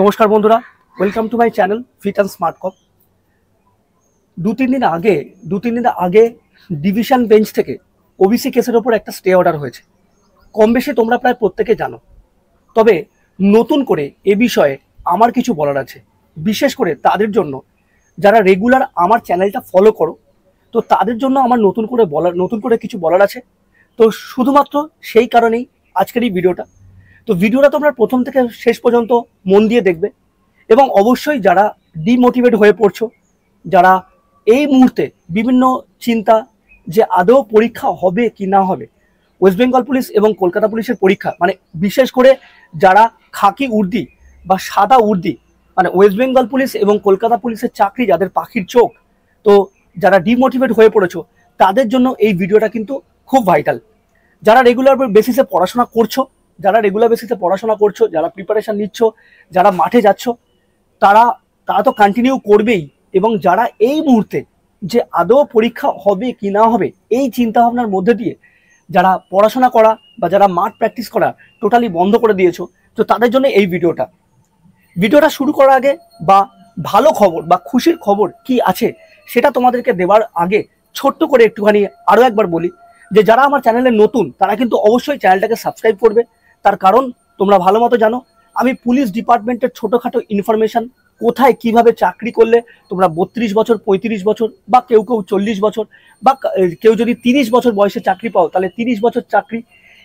নমস্কার বন্ধুরা, welcome to my channel fit and smart cop. দু তিন দিন আগে ডিভিশন বেঞ্চ থেকে ওবিসি কেসের ওপর একটা স্টে অর্ডার হয়েছে। কম বেশি তোমরা প্রায় প্রত্যেকে জানো। তবে নতুন করে এ বিষয়ে আমার কিছু বলার আছে, বিশেষ করে তাদের জন্য যারা রেগুলার আমার চ্যানেলটা ফলো করো। তো তাদের জন্য আমার নতুন করে কিছু বলার আছে। তো শুধুমাত্র সেই কারণেই আজকের এই ভিডিওটা। তো ভিডিওটা তোমরা প্রথম থেকে শেষ পর্যন্ত মন দিয়ে দেখবে এবং অবশ্যই যারা ডিমোটিভেট হয়ে পড়ছো, যারা এই মুহূর্তে বিভিন্ন চিন্তা যে আদৌ পরীক্ষা হবে কি না হবে, ওয়েস্ট বেঙ্গল পুলিশ এবং কলকাতা পুলিশের পরীক্ষা, মানে বিশেষ করে যারা খাকি উর্দি বা সাদা উর্দি, মানে ওয়েস্ট বেঙ্গল পুলিশ এবং কলকাতা পুলিশের চাকরি যাদের পাখির চোখ, তো যারা ডিমোটিভেট হয়ে পড়েছো তাদের জন্য এই ভিডিওটা কিন্তু খুব ভাইটাল। যারা রেগুলার বেসিসে পড়াশোনা করছো, যারা প্রিপারেশন নিচ্ছ, যারা মাঠে যাচ্ছ, তারা তো কন্টিনিউ করবেই। এবং যারা এই মুহূর্তে যে আদৌ পরীক্ষা হবে কি না হবে এই চিন্তা ভাবনার মধ্যে দিয়ে যারা পড়াশোনা করা বা যারা মাঠ প্র্যাকটিস করা টোটালি বন্ধ করে দিয়েছো, তো তাদের জন্য এই ভিডিওটা শুরু করার আগে বা ভালো খবর বা খুশির খবর কি আছে সেটা তোমাদেরকে দেওয়ার আগে ছোট্ট করে একটুখানি আরও একবার বলি যে যারা আমার চ্যানেলে নতুন তারা কিন্তু অবশ্যই চ্যানেলটাকে সাবস্ক্রাইব করবে। তার কারণ তোমরা ভালো মতো জানো আমি পুলিশ ডিপার্টমেন্টের ছোটোখাটো ইনফরমেশন, কোথায় কিভাবে চাকরি করলে তোমরা 32 বছর 35 বছর বা কেউ 40 বছর বা কেউ যদি 30 বছর বয়সে চাকরি পাও তাহলে 30 বছর চাকরি,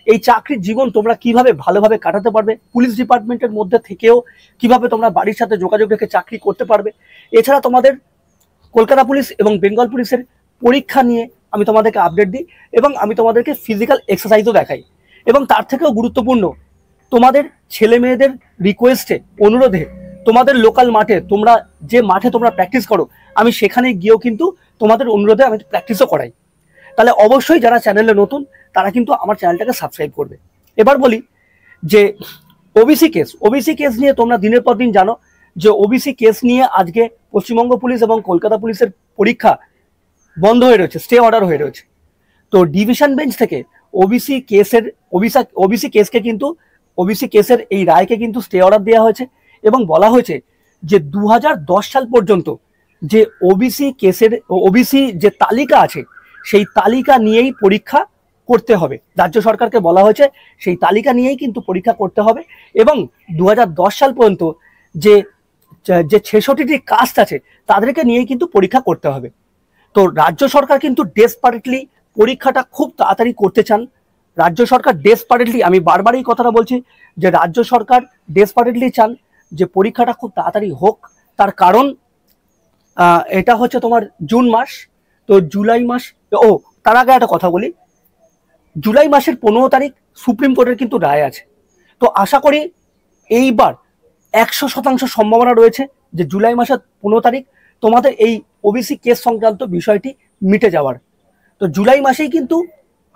এই চাকরির জীবন তোমরা কিভাবে ভালোভাবে কাটাতে পারবে, পুলিশ ডিপার্টমেন্টের মধ্যে থেকেও কিভাবে তোমরা বাড়ির সাথে যোগাযোগ রেখে চাকরি করতে পারবে। এছাড়া তোমাদের কলকাতা পুলিশ এবং বেঙ্গল পুলিশের পরীক্ষা নিয়ে আমি তোমাদেরকে আপডেট দিই এবং আমি তোমাদেরকে ফিজিক্যাল এক্সারসাইজও দেখাই। এবং তার থেকেও গুরুত্বপূর্ণ, তোমাদের ছেলে মেয়েদের রিকোয়েস্টে, অনুরোধে তোমাদের লোকাল মাঠে, তোমরা যে মাঠে তোমরা প্র্যাকটিস করো, আমি সেখানে গিয়েও কিন্তু তোমাদের অনুরোধে আমি প্র্যাকটিসও করাই। তাহলে অবশ্যই যারা চ্যানেলে নতুন তারা কিন্তু আমার চ্যানেলটাকে সাবস্ক্রাইব করবে। এবার বলি যে ওবিসি কেস নিয়ে তোমরা দিনের পর দিন জানো যে ওবিসি কেস নিয়ে আজকে পশ্চিমবঙ্গ পুলিশ এবং কলকাতা পুলিশের পরীক্ষা বন্ধ হয়ে রয়েছে, স্টে অর্ডার হয়ে রয়েছে। তো ডিভিশন বেঞ্চ থেকে ওবিসি কেসের এই রায়কে কিন্তু স্টে অর্ডার দেওয়া হয়েছে এবং বলা হয়েছে যে 2010 সাল পর্যন্ত যে ওবিসি যে তালিকা আছে সেই তালিকা নিয়েই পরীক্ষা করতে হবে। রাজ্য সরকারকে বলা হয়েছে সেই তালিকা নিয়েই কিন্তু পরীক্ষা করতে হবে এবং 2010 সাল পর্যন্ত যে 66টি কাস্ট আছে তাদেরকে নিয়েই কিন্তু পরীক্ষা করতে হবে। তো রাজ্য সরকার কিন্তু ডেসপারেটলি পরীক্ষাটা খুব তাড়াতাড়ি করতে চান। রাজ্য সরকার ডেসপারেটলি, আমি বারবার এই কথাটা বলছি যে রাজ্য সরকার ডেসপারেটলি চান যে পরীক্ষাটা খুব তাড়াতাড়ি হোক। তার কারণ এটা হচ্ছে তোমার জুন মাস, তো জুলাই মাস, তার আগে একটা কথা বলি, জুলাই মাসের 15 তারিখ সুপ্রিম কোর্টের কিন্তু রায় আছে। তো আশা করি এইবার 100% সম্ভাবনা রয়েছে যে জুলাই মাসের 15 তারিখ তোমাদের এই ওবিসি কেস সংক্রান্ত বিষয়টি মিটে যাওয়ার। তো জুলাই মাসেই কিন্তু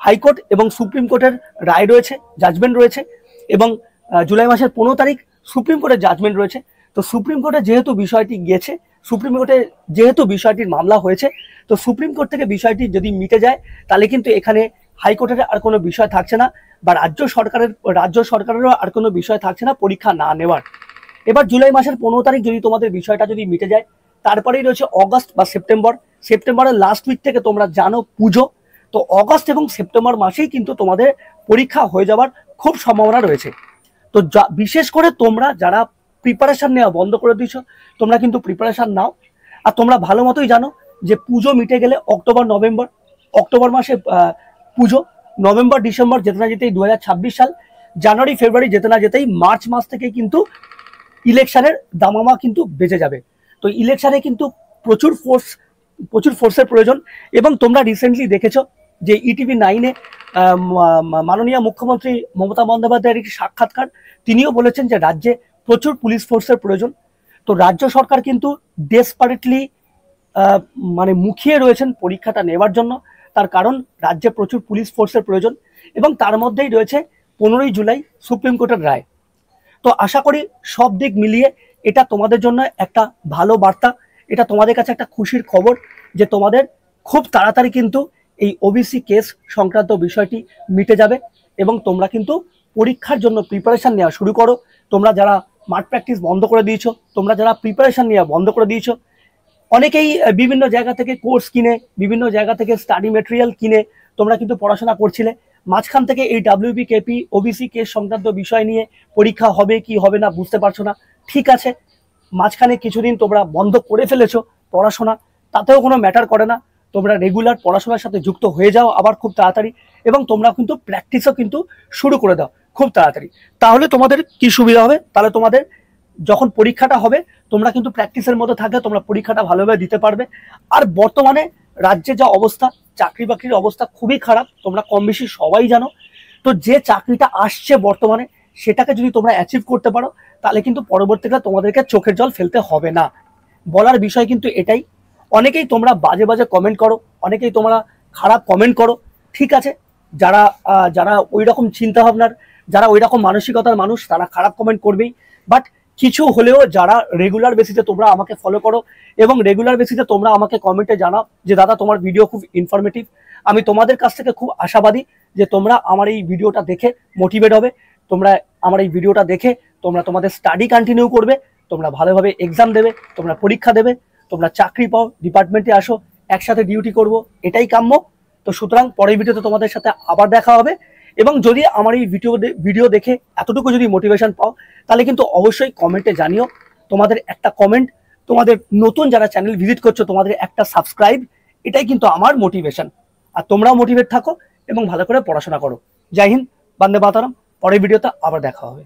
হাইকোর্ট এবং সুপ্রিম কোর্টের রায় রয়েছে, জাজমেন্ট রয়েছে এবং জুলাই মাসের 15 তারিখ সুপ্রিম কোর্টের জাজমেন্ট রয়েছে। তো সুপ্রিম কোর্টে যেহেতু বিষয়টি গিয়েছে, সুপ্রিম কোর্টে যেহেতু বিষয়টির মামলা হয়েছে, তো সুপ্রিম কোর্ট থেকে বিষয়টি যদি মিটে যায় তাহলে কিন্তু এখানে হাইকোর্টের আর কোনো বিষয় থাকছে না বা রাজ্য সরকারেরও আর কোনো বিষয় থাকছে না পরীক্ষা না নেওয়ার। এবার জুলাই মাসের 15 তারিখ যদি তোমাদের বিষয়টা যদি মিটে যায়, তারপরেই রয়েছে অগস্ট বা সেপ্টেম্বরের লাস্ট উইক থেকে তোমরা জানো পুজো। তো অগস্ট এবং সেপ্টেম্বর মাসেই কিন্তু তোমাদের পরীক্ষা হয়ে যাওয়ার খুব সম্ভাবনা রয়েছে। তো বিশেষ করে তোমরা যারা প্রিপারেশন নেওয়া বন্ধ করে দিয়েছ, তোমরা কিন্তু প্রিপারেশন নাও। আর তোমরা ভালো মতোই জানো যে পুজো মিটে গেলে অক্টোবর মাসে পুজো, নভেম্বর ডিসেম্বর যেতে না যেতেই 2026 সাল, জানুয়ারি ফেব্রুয়ারি যেতে না যেতেই মার্চ মাস থেকে কিন্তু ইলেকশনের দামামা কিন্তু বেজে যাবে। তো ইলেকশনে কিন্তু প্রচুর ফোর্সের প্রয়োজন। এবং তোমরা রিসেন্টলি দেখেছো যে ইটিভি 9-এ মাননীয় মুখ্যমন্ত্রী মমতা বন্দ্যোপাধ্যায়ের একটি সাক্ষাৎকার, তিনিও বলেছেন যে রাজ্যে প্রচুর পুলিশ ফোর্সের প্রয়োজন। তো রাজ্য সরকার কিন্তু ডেসপারেটলি মানে মুখিয়ে রয়েছেন পরীক্ষাটা নেওয়ার জন্য। তার কারণ রাজ্যে প্রচুর পুলিশ ফোর্সের প্রয়োজন এবং তার মধ্যেই রয়েছে 15ই জুলাই সুপ্রিম কোর্টের রায়। তো আশা করি সব দিক মিলিয়ে এটা তোমাদের জন্য একটা ভালো বার্তা, এটা তোমাদের কাছে একটা খুশির খবর যে তোমাদের খুব তাড়াতাড়ি কিন্তু এই ওবিসি কেস সংক্রান্ত বিষয়টি মিটে যাবে এবং তোমরা কিন্তু পরীক্ষার জন্য প্রিপারেশন নেওয়া শুরু করো। তোমরা যারা মাঠ প্র্যাকটিস বন্ধ করে দিয়েছো, তোমরা যারা প্রিপারেশন নিয়ে বন্ধ করে দিয়েছো, অনেকেই বিভিন্ন জায়গা থেকে কোর্স কিনে, বিভিন্ন জায়গা থেকে স্টাডি মেটেরিয়াল কিনে তোমরা কিন্তু পড়াশোনা করছিলে। মাঝখান থেকে এই ডাব্লিউবি কেপি ওবিসি কেস সংক্রান্ত বিষয় নিয়ে পরীক্ষা হবে কি হবে না বুঝতে পারছো না, ঠিক আছে, মাঝখানে কিছুদিন তোমরা বন্ধ করে ফেলেছো পড়াশোনা, তাতেও কোনো ম্যাটার করে না। তোমরা রেগুলার পড়াশোনার সাথে যুক্ত হয়ে যাও আবার খুব তাড়াতাড়ি, এবং তোমরা কিন্তু প্র্যাকটিসও কিন্তু শুরু করে দাও খুব তাড়াতাড়ি। তাহলে তোমাদের কি সুবিধা হবে, তাহলে তোমাদের যখন পরীক্ষাটা হবে তোমরা কিন্তু প্র্যাকটিসের মধ্যে থাকলে তোমরা পরীক্ষাটা ভালোভাবে দিতে পারবে। আর বর্তমানে রাজ্যে যা অবস্থা, চাকরি বাকরির অবস্থা খুবই খারাপ, তোমরা কম বেশি সবাই জানো। তো যে চাকরিটা আসছে বর্তমানে সেটাকে যদি তোমরা অ্যাচিভ করতে পারো তাহলে কিন্তু পরবর্তীকালে তোমাদেরকে চোখের জল ফেলতে হবে না। বলার বিষয় কিন্তু এটাই। অনেকেই তোমরা বাজে বাজে কমেন্ট করো, অনেকেই তোমরা খারাপ কমেন্ট করো, ঠিক আছে, যারা যারা ওই রকম চিন্তা ভাবনার, যারা ওই রকম মানসিকতার মানুষ তারা খারাপ কমেন্ট করবেই। বাট কিছু হলেও যারা রেগুলার বেসিসে তোমরা আমাকে ফলো করো এবং রেগুলার বেসিসে তোমরা আমাকে কমেন্টে জানাও যে দাদা তোমার ভিডিও খুব ইনফরমেটিভ, আমি তোমাদের কাছ থেকে খুব আশাবাদী যে তোমরা আমার এই ভিডিওটা দেখে মোটিভেট হবে, তোমরা আমার এই ভিডিওটা দেখে তোমরা তোমাদের স্টাডি কন্টিনিউ করবে, তোমরা ভালোভাবে এক্সাম দেবে, তোমরা পরীক্ষা দেবে, তোমরা চাকরি পাও, ডিপার্টমেন্টে আসো, একসাথে ডিউটি করব, এটাই কাম্য। তো সুতরাং পরের ভিডিওতে তোমাদের সাথে আবার দেখা হবে। এবং যদি আমার এই ভিডিও দেখে এতটুকু যদি মোটিভেশন পাও তাহলে কিন্তু অবশ্যই কমেন্টে জানিও। তোমাদের একটা কমেন্ট, তোমাদের নতুন যারা চ্যানেল ভিজিট করছো তোমাদের একটা সাবস্ক্রাইব, এটাই কিন্তু আমার মোটিভেশন। আর তোমরাও মোটিভেট থাকো এবং ভালো করে পড়াশোনা করো। জয় হিন্দ, বন্দে মাতরম। পরের ভিডিওতে আবার দেখা হবে।